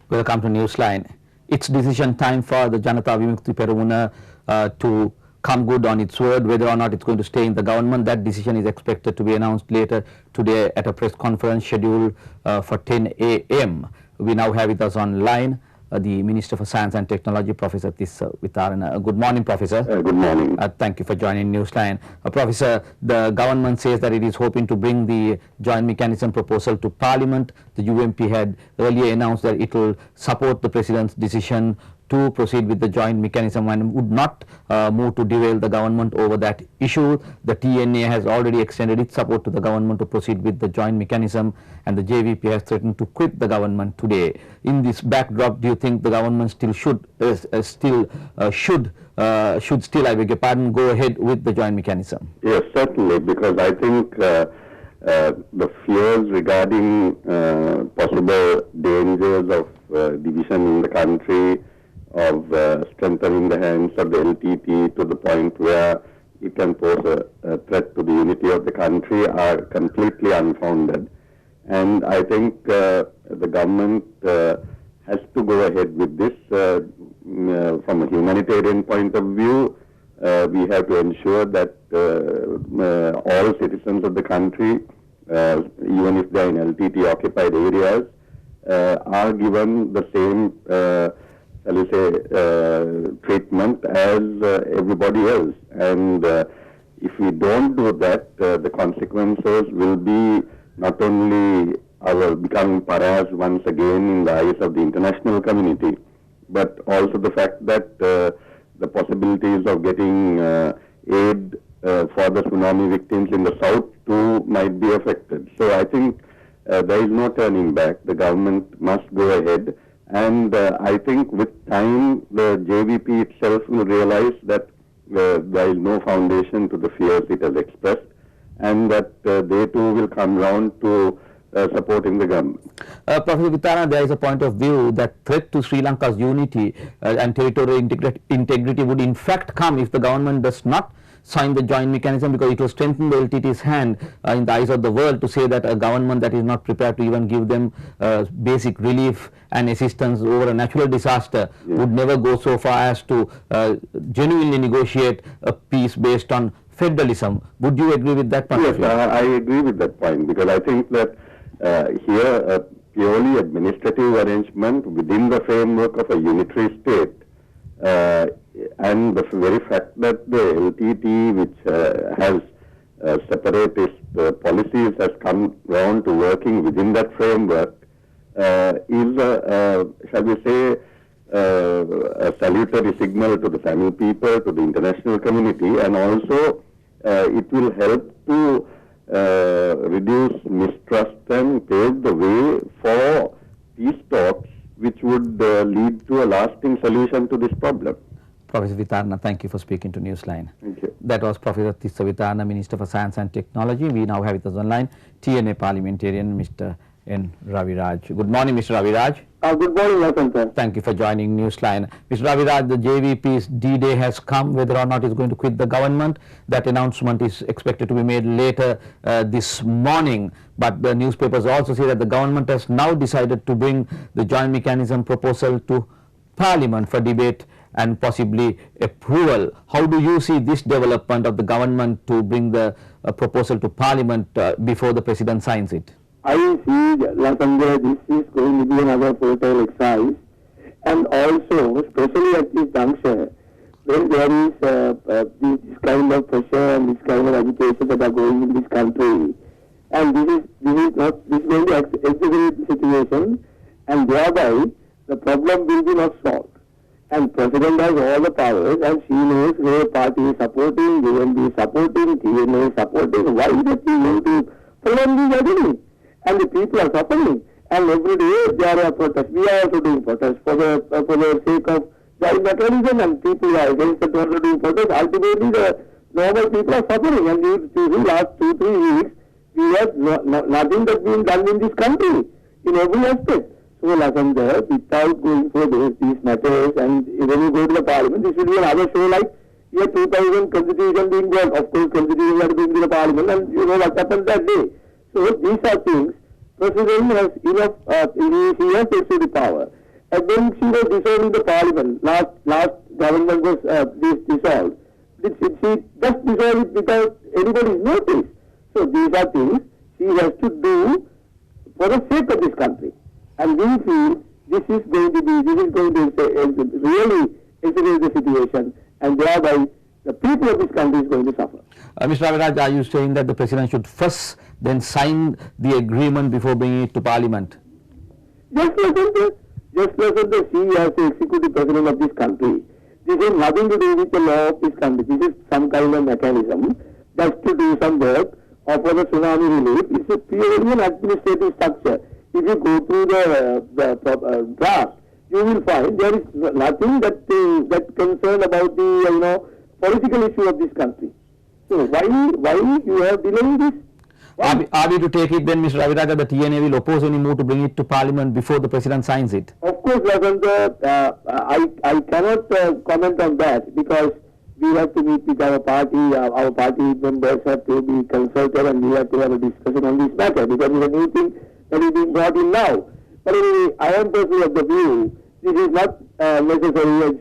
Welcome to Newsline. It's decision time for the Lasantha Wickremetunge to come good on its word, whether or not it's going to stay in the government. That decision is expected to be announced later today at a press conference scheduled for 10 a.m. We now have with us online the Minister for Science and Technology, Professor Lasantha Wickremetunge. Good morning, Professor. Good morning. Thank you for joining Newsline. Professor, the government says that it is hoping to bring the joint mechanism proposal to Parliament. The UMP had earlier announced that it will support the President's decision to proceed with the joint mechanism and would not move to derail the government over that issue. The TNA has already extended its support to the government to proceed with the joint mechanism, and the JVP has threatened to quit the government today. In this backdrop, do you think the government still I beg your pardon, go ahead with the joint mechanism? Yes, certainly, because I think the fears regarding possible dangers of division in the country, of strengthening the hands of the LTT to the point where it can pose a threat to the unity of the country are completely unfounded. And I think the government has to go ahead with this. From a humanitarian point of view, we have to ensure that all citizens of the country, even if they are in LTT occupied areas, are given the same treatment as everybody else. And if we don't do that, the consequences will be not only our becoming pariahs once again in the eyes of the international community, but also the fact that the possibilities of getting aid for the tsunami victims in the south too might be affected. So I think there is no turning back. The government must go ahead. And I think with time, the JVP itself will realize that there is no foundation to the fears it has expressed, and that they too will come round to supporting the government. Professor Wickremetunge, there is a point of view that threat to Sri Lanka's unity and territorial integrity would in fact come if the government does not sign the joint mechanism, because it will strengthen the LTT's hand in the eyes of the world to say that a government that is not prepared to even give them basic relief and assistance over a natural disaster would never go so far as to genuinely negotiate a peace based on federalism. Would you agree with that point? Yes, I agree with that point, because I think that here a purely administrative arrangement within the framework of a unitary state, and the very fact that the LTT, which has separatist policies, has come round to working within that framework, is, shall we say, a salutary signal to the Tamil people, to the international community, and also it will help to reduce mistrust and pave the way for peace talks, which would lead to a lasting solution to this problem. Professor Wickremetunge, thank you for speaking to Newsline. Thank you. That was Professor Lasantha Wickremetunge, Minister for Science and Technology. We now have with us online TNA parliamentarian Mr. N. Raviraj. Good morning, Mr. Raviraj. Good morning, Lasantha. Thank you for joining Newsline. Mr. Raviraj, the JVP's D-Day has come, whether or not it's going to quit the government. That announcement is expected to be made later this morning. But the newspapers also say that the government has now decided to bring the joint mechanism proposal to Parliament for debate and possibly approval. How do you see this development of the government to bring the proposal to Parliament before the President signs it? I see, Lasantha, this is going to be another fertile exercise, and also, especially at this juncture, when there is this kind of pressure and this kind of agitation that are going in this country, and this is going to exacerbate the situation, and thereby the problem will be not solved. And President has all the powers, and she knows her party is supporting, UNB is supporting, TNA is supporting. Why is it going to prolong this agony? And the people are suffering, and every day there are protests. We are also doing protests for the sake of joint mechanism, and people are against it, also doing protests. Ultimately, the normal people are suffering, and the last 2-3 weeks, we have nothing that's been done in this country, in every aspect. So, Lasantha, without going for these matters, and when you go to the Parliament, this will be another show like year 2000 Constitution being brought. Of course, Constitution had been to the Parliament, and you know what happened that day. So, these are things President has enough, he has also the power. And then she was dissolving the parliament. Last government was dissolved. She just dissolved it without anybody's notice. So these are things she has to do for the sake of this country. And we feel this is going to really accelerate the situation, and thereby the people of this country is going to suffer. Mr. Raviraj, are you saying that the President should first then sign the agreement before bringing it to Parliament? Just Lasantha, she as the executive president of this country. This has nothing to do with the law of this country. This is some kind of mechanism just to do some work or for the tsunami relief. It's a purely an administrative structure. If you go through the draft, you will find there is nothing that concerned about the political issue of this country. So why you have delayed this? Are we to take it then, Mr. Raviraj, that the TNA will oppose any move to bring it to Parliament before the President signs it? Of course, Lasantha, I cannot comment on that because we have to meet with our party. Our party members have to be consulted, and we have to have a discussion on this matter because it's a new thing that is being brought in now. But anyway, I am personally of the view this is not necessary.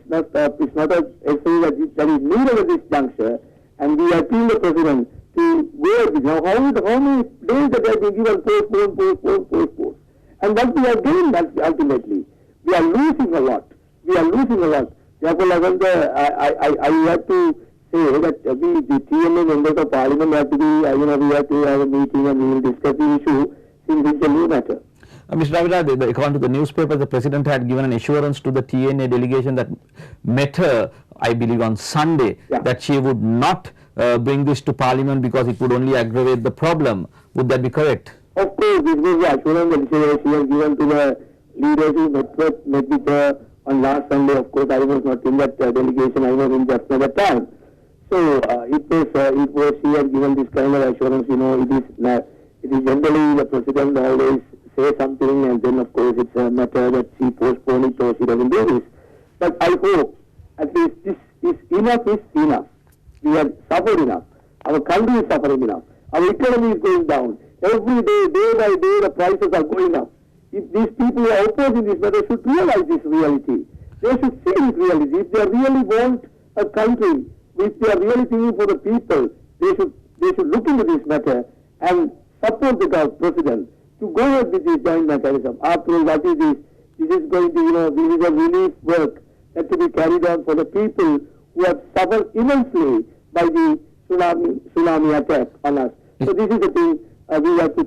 It's not a issue that is needed at this juncture, and we appeal the President to go at this. Now, how many days that have been given postpone, and what we have gained ultimately, we are losing a lot. Therefore, Lasantha, I have to say that the TNA members of Parliament have to be, we have to have a meeting and we will discuss the issue since it's a new matter. Mr. Raviraj, according to the newspaper, the President had given an assurance to the TNA delegation that met her, I believe, on Sunday, that she would not bring this to Parliament because it would only aggravate the problem. Would that be correct? Of course, this was the assurance that she has given to the leaders who met with her on last Sunday. Of course, I was not in that delegation. I was in just at that time. So it was she had given this kind of assurance. It is generally the President always say something, and then of course it's a matter that she postpones it or she doesn't do this. But I hope at least this is enough. We have suffered enough. Our country is suffering enough. Our economy is going down. Every day, day by day, the prices are going up. If these people who are opposing this matter should realize this reality, they should see this reality. If they really want a country, if they are really thinking for the people, they should look into this matter and support the President to go ahead with this joint mechanism. After all, what is this? This is going to, this is a relief work that to be carried on for the people who have suffered immensely by the tsunami attack on us. So this is the thing we have to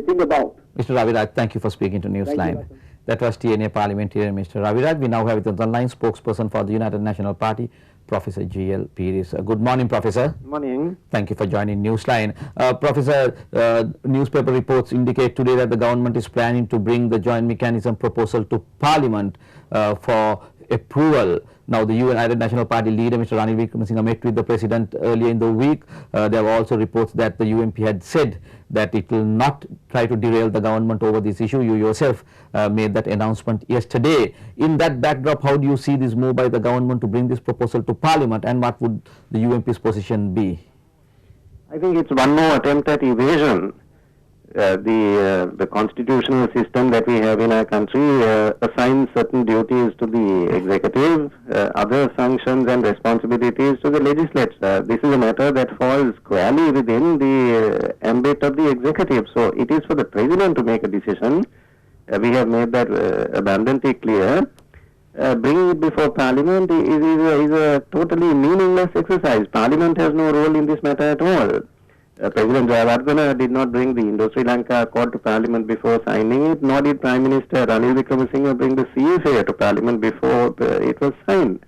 think about. Mr. Raviraj, thank you for speaking to Newsline. That was TNA parliamentarian Mr. Raviraj. We now have with us the line spokesperson for the United National Party, Professor G.L. Pires. Good morning, Professor. Good morning. Thank you for joining Newsline. Professor, newspaper reports indicate today that the government is planning to bring the joint mechanism proposal to Parliament for approval. Now, the United National Party leader, Mr. Ranil Wickremetunge, met with the President earlier in the week. There were also reports that the UMP had said that it will not try to derail the government over this issue. You yourself made that announcement yesterday. In that backdrop, how do you see this move by the government to bring this proposal to Parliament, and what would the UMP's position be? I think it's one more attempt at evasion. The constitutional system that we have in our country assigns certain duties to the executive, other functions and responsibilities to the legislature. This is a matter that falls squarely within the ambit of the executive. So it is for the President to make a decision. We have made that abundantly clear. Bringing it before Parliament is a totally meaningless exercise. Parliament has no role in this matter at all. President Jayawardena did not bring the Sri Lanka Accord to Parliament before signing it, nor did Prime Minister Ranil Wickremetunge bring the CFA to Parliament before it was signed.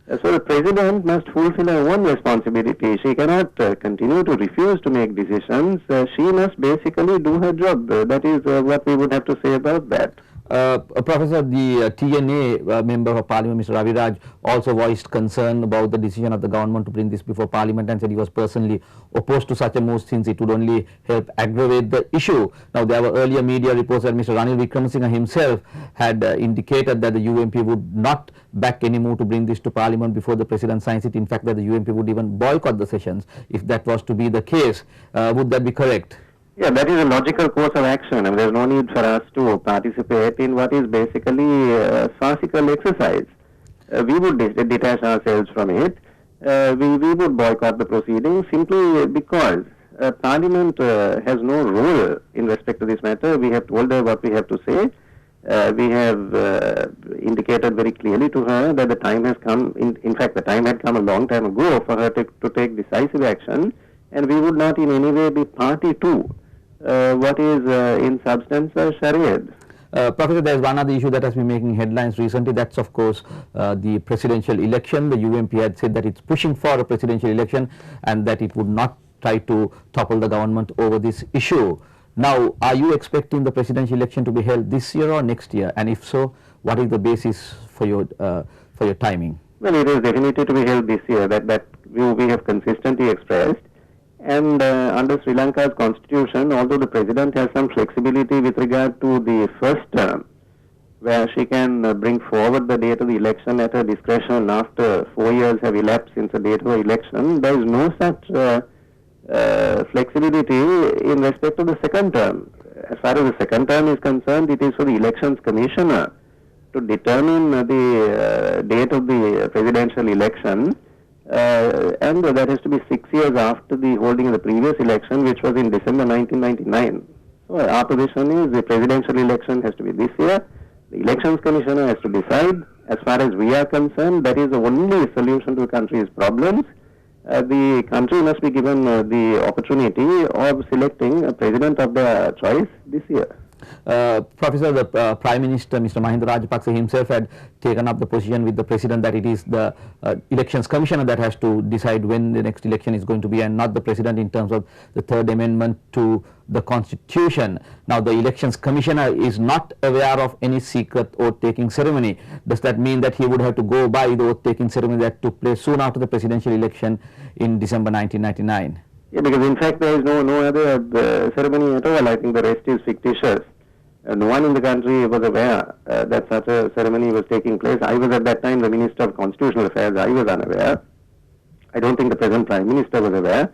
So the President must fulfill her own responsibility. She cannot continue to refuse to make decisions. She must basically do her job. That is what we would have to say about that. Professor, the TNA member of Parliament, Mr. Raviraj, also voiced concern about the decision of the government to bring this before Parliament and said he was personally opposed to such a move since it would only help aggravate the issue. Now, there were earlier media reports that Mr. Ranil Wickremetunge himself had indicated that the UMP would not back any move to bring this to Parliament before the President signs it. In fact, that the UMP would even boycott the sessions if that was to be the case. Would that be correct? Yeah, that is a logical course of action. I mean, there's no need for us to participate in what is basically a farcical exercise. We would detach ourselves from it. We would boycott the proceedings simply because Parliament has no role in respect to this matter. We have told her what we have to say. We have indicated very clearly to her that the time has come, in fact the time had come a long time ago for her to take decisive action, and we would not in any way be party to what is in substance a charade. Professor, there is one other issue that has been making headlines recently. That's of course the presidential election. The UMP had said that it's pushing for a presidential election and that it would not try to topple the government over this issue. Now, are you expecting the presidential election to be held this year or next year? And if so, what is the basis for your timing? Well, it is definitely to be held this year. That view we have consistently expressed. And under Sri Lanka's constitution, although the president has some flexibility with regard to the first term, where she can bring forward the date of the election at her discretion after 4 years have elapsed since the date of the election, there is no such flexibility in respect of the second term. As far as the second term is concerned, it is for the elections commissioner to determine the date of the presidential election, and that has to be 6 years after the holding of the previous election, which was in December 1999. So our position is the presidential election has to be this year. The elections commissioner has to decide. As far as we are concerned, that is the only solution to the country's problems. The country must be given the opportunity of selecting a president of their choice this year. Professor, the Prime Minister, Mr. Mahinda Rajapaksa himself had taken up the position with the President that it is the Elections Commissioner that has to decide when the next election is going to be and not the President in terms of the third amendment to the Constitution. Now, the Elections Commissioner is not aware of any secret oath-taking ceremony. Does that mean that he would have to go by the oath-taking ceremony that took place soon after the presidential election in December 1999? Yeah, because in fact there is no other ceremony at all. I think the rest is fictitious. No one in the country was aware that such a ceremony was taking place. I was at that time the Minister of Constitutional Affairs. I was unaware. I don't think the present Prime Minister was aware.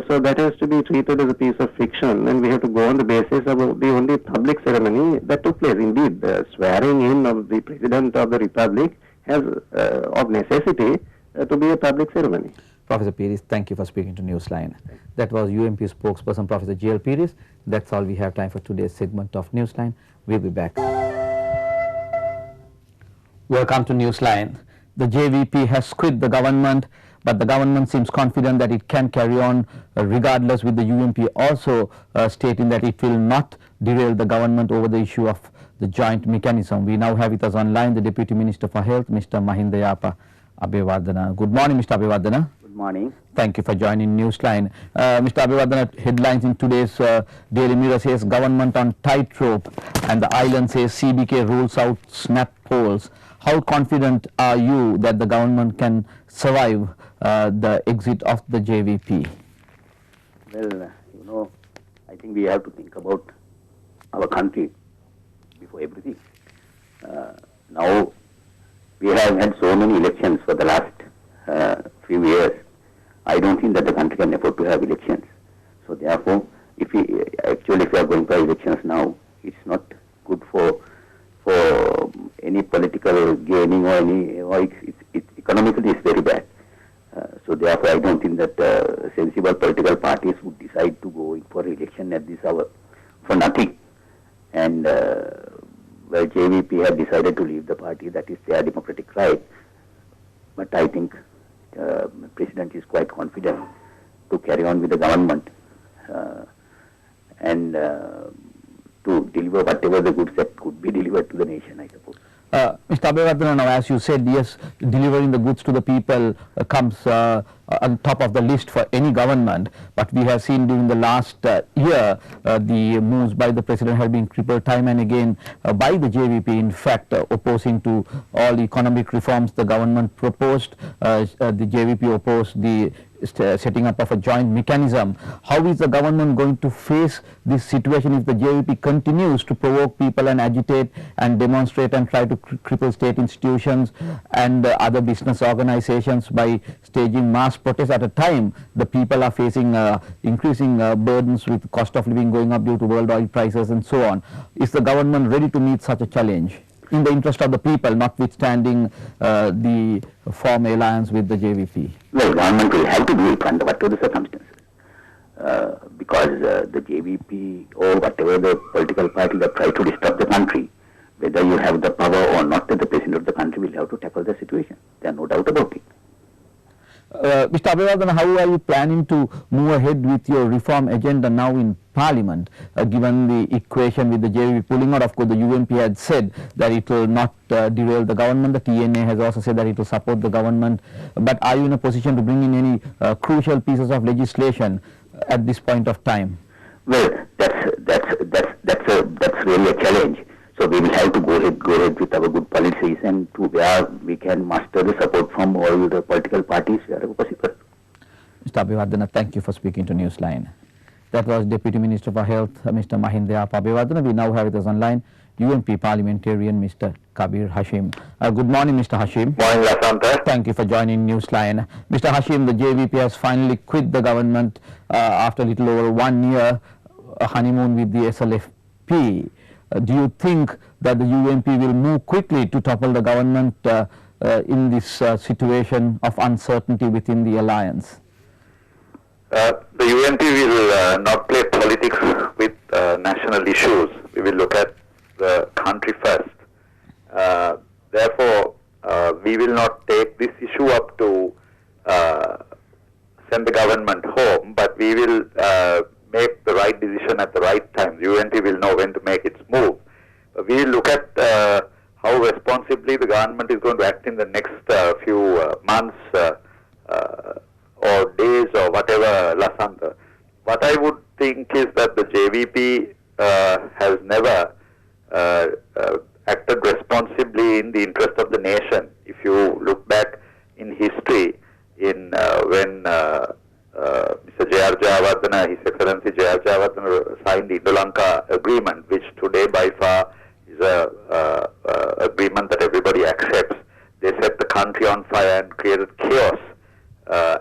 So that has to be treated as a piece of fiction, and we have to go on the basis of the only public ceremony that took place. Indeed, the swearing in of the President of the Republic has of necessity to be a public ceremony. Professor Pires, thank you for speaking to Newsline. That was UMP spokesperson Professor J.L. Pires. That's all we have time for today's segment of Newsline. We'll be back. Welcome to Newsline. The JVP has quit the government, but the government seems confident that it can carry on regardless, with the UMP also stating that it will not derail the government over the issue of the joint mechanism. We now have with us online the Deputy Minister for Health, Mr. Mahinda Yapa Abewardena. Good morning, Mr. Abewardena. Good morning. Thank you for joining Newsline. Mr. Abewardena, headlines in today's Daily Mirror says government on tightrope, and the island says CBK rules out snap polls. How confident are you that the government can survive the exit of the JVP? Well, I think we have to think about our country before everything. Now, we have had so many elections for the last few years. I don't think that the country can afford to have elections. So therefore, if we are going for elections now, it's not good for any political gaining or it's economically it's very bad. So therefore, I don't think that sensible political parties would decide to go in for election at this hour for nothing. And well, JVP had decided to leave the party. That is their democratic right. But I think the President is quite confident to carry on with the government and to deliver whatever the goods that could be delivered to the nation, I suppose. Mr. Abewardena, now as you said, yes, delivering the goods to the people comes on top of the list for any government, but we have seen during the last year the moves by the President have been crippled time and again by the JVP, in fact opposing to all economic reforms the government proposed. The JVP opposed the setting up of a joint mechanism. How is the government going to face this situation if the JVP continues to provoke people and agitate and demonstrate and try to cripple state institutions and other business organizations by staging mass protests at a time the people are facing increasing burdens with cost of living going up due to world oil prices and so on? Is the government ready to meet such a challenge in the interest of the people, notwithstanding the form alliance with the JVP? Well, government will have to do it under whatever the circumstances. Because the JVP or whatever the political party that tries to disturb the country, whether you have the power or not, the president of the country will have to tackle the situation. There are no doubt about it. Mr. Abeyewardene, how are you planning to move ahead with your reform agenda now in Parliament, given the equation with the JVP pulling out? Of course, the UMP had said that it will not derail the government. The TNA has also said that it will support the government. But are you in a position to bring in any crucial pieces of legislation at this point of time? Well, that's really a challenge. So we will have to go ahead with our good policies and to where we can muster the support from all the political parties wherever possible. Mr. Abeyewardene, thank you for speaking to Newsline. That was Deputy Minister for Health, Mr. Mahindra Abeyewardene. We now have with us online UMP parliamentarian Mr. Kabir Hashim. Good morning, Mr. Hashim. Morning, Lasantha. Thank you for joining Newsline. Mr. Hashim, the JVP has finally quit the government after a little over 1 year honeymoon with the SLFP. Do you think that the UMP will move quickly to topple the government in this situation of uncertainty within the alliance? The UMP will not play politics with national issues. We will look at the country first. Therefore, we will not take this issue up to send the government home, but we will make the right decision at the right time. The UNP will know when to make its move. We will look at how responsibly the government is going to act in the next few months or days or whatever, Lasantha. What I would think is that the JVP has never acted responsibly in the interest of the nation. If you look back in history, in when Mr. J.R. Jayawardena, His Excellency J.R. Jayawardena signed the Sri Lanka agreement, which today by far is a agreement that everybody accepts. They set the country on fire and created chaos.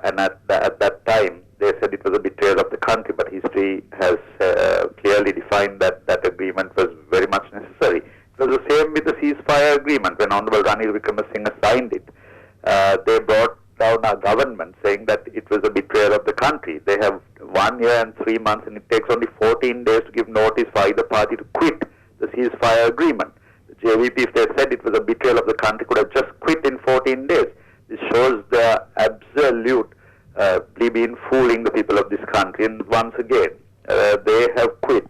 And at that time, they said it was a betrayal of the country, but history has clearly defined that that agreement was very much necessary. It was the same with the ceasefire agreement. When Honorable Ranil Wickremesinghe signed it, they brought down our government saying that it was a betrayal of the country. They have 1 year and 3 months, and it takes only 14 days to give notice for either party to quit the ceasefire agreement. The JVP, if they said it was a betrayal of the country, could have just quit in 14 days. This shows their absolutely been fooling the people of this country. And once again, they have quit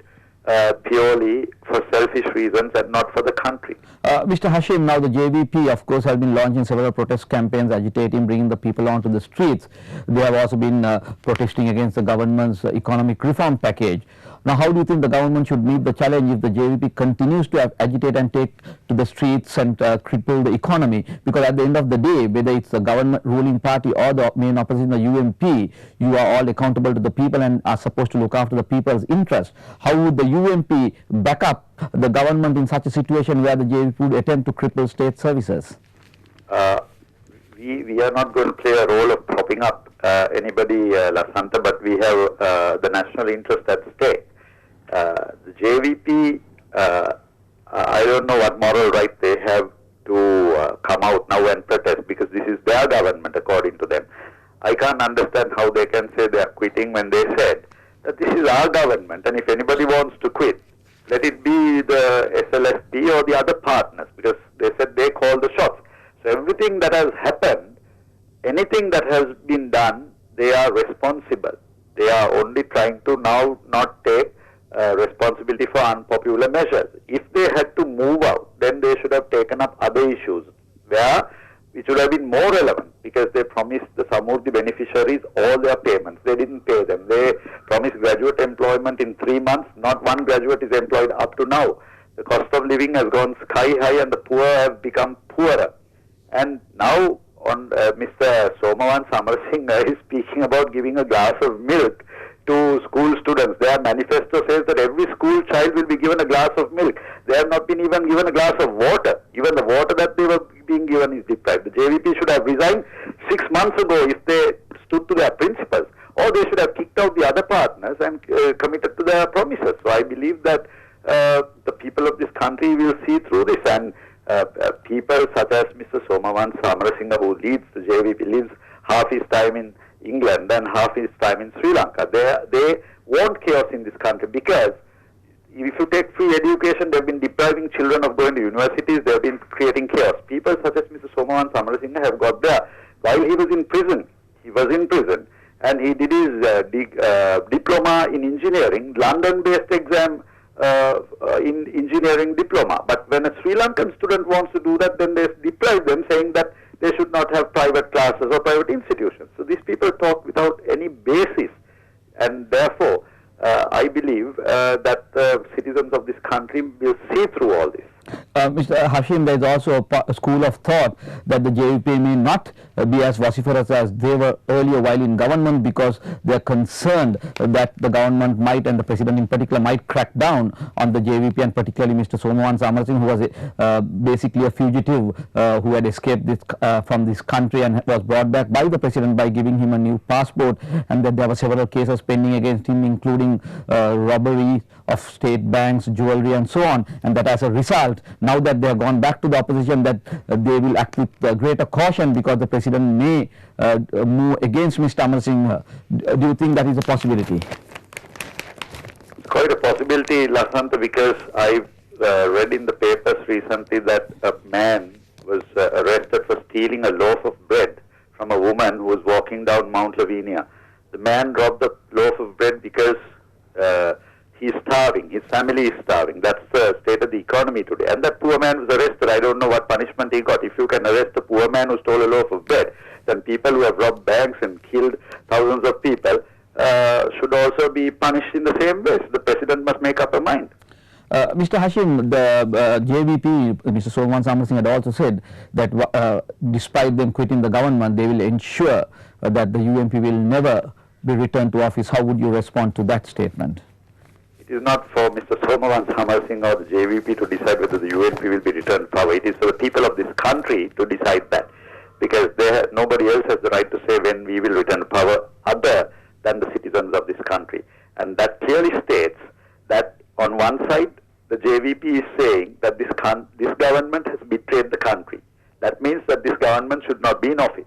purely for selfish reasons and not for the country. Mr. Hashim, now the JVP of course has been launching several protest campaigns, agitating, bringing the people onto the streets. They have also been protesting against the government's economic reform package. Now, how do you think the government should meet the challenge if the JVP continues to agitate and take to the streets and cripple the economy? Because at the end of the day, whether it's the government ruling party or the main opposition, the UMP, you are all accountable to the people and are supposed to look after the people's interests. How would the UMP back up the government in such a situation where the JVP would attempt to cripple state services? We are not going to play a role of propping up anybody, Lasantha, but we have the national interest at stake. The JVP, I don't know what moral right they have to come out now and protest, because this is their government according to them. I can't understand how they can say they are quitting when they said that this is our government, and if anybody wants to quit, let it be the SLFP or the other partners, because they said they call the shots. So everything that has happened, anything that has been done, they are responsible. They are only trying to now not take responsibility for unpopular measures. If they had to move out, then they should have taken up other issues which would have been more relevant, because they promised the Samurdhi beneficiaries all their payments. They didn't pay them. They promised graduate employment in 3 months. Not one graduate is employed up to now. The cost of living has gone sky high and the poor have become poorer. And now on Mr. Somawan Samarasinghe is speaking about giving a glass of milk to school students. Their manifesto says that every school child will be given a glass of milk. They have not been even given a glass of water. Even the water that they were being given is deprived. The JVP should have resigned 6 months ago if they stood to their principles, or they should have kicked out the other partners and committed to their promises. So I believe that the people of this country will see through this, and people such as Mr. Somawan Samarasinghe, who leads the JVP, lives half his time in England and half his time in Sri Lanka. They want chaos in this country, because if you take free education, they've been depriving children of going to universities, they've been creating chaos. People such as Mr. Somawan Samarasinghe have got there while he was in prison. He was in prison and he did his diploma in engineering, London-based exam in engineering diploma. But when a Sri Lankan student wants to do that, then they deprive them, saying that they should not have private classes or private institutions. So these people talk without any basis, and therefore I believe that the citizens of this country will see through all this. Mr. Hashim, there is also a school of thought that the JVP may not be as vociferous as they were earlier while in government, because they are concerned that the government might, and the president in particular, might crack down on the JVP, and particularly Mr. Somawan Samarasinghe, who was basically a fugitive who had escaped from this country and was brought back by the president by giving him a new passport, and that there were several cases pending against him, including robbery of state banks, jewelry and so on, and that as a result, now that they have gone back to the opposition, that they will act with greater caution because the president may move against Mr. Samarasinghe. Do you think that is a possibility? It's quite a possibility, Lasantha, because I've read in the papers recently that a man was arrested for stealing a loaf of bread from a woman who was walking down Mount Lavinia. The man robbed the loaf of bread because he's starving, his family is starving. That's the state of the economy today. And that poor man was arrested. I don't know what punishment he got. If you can arrest a poor man who stole a loaf of bread, then people who have robbed banks and killed thousands of people should also be punished in the same way. So the president must make up a mind. Mr. Hashim, the JVP, Mr. Somawan Samarasinghe had also said that despite them quitting the government, they will ensure that the UMP will never be returned to office. How would you respond to that statement? It is not for Mr. Somawan Samarasinghe or the JVP to decide whether the UNP will be returned power. It is for the people of this country to decide that, because nobody else has the right to say when we will return power other than the citizens of this country. And that clearly states that on one side, the JVP is saying that this government has betrayed the country. That means that this government should not be in office.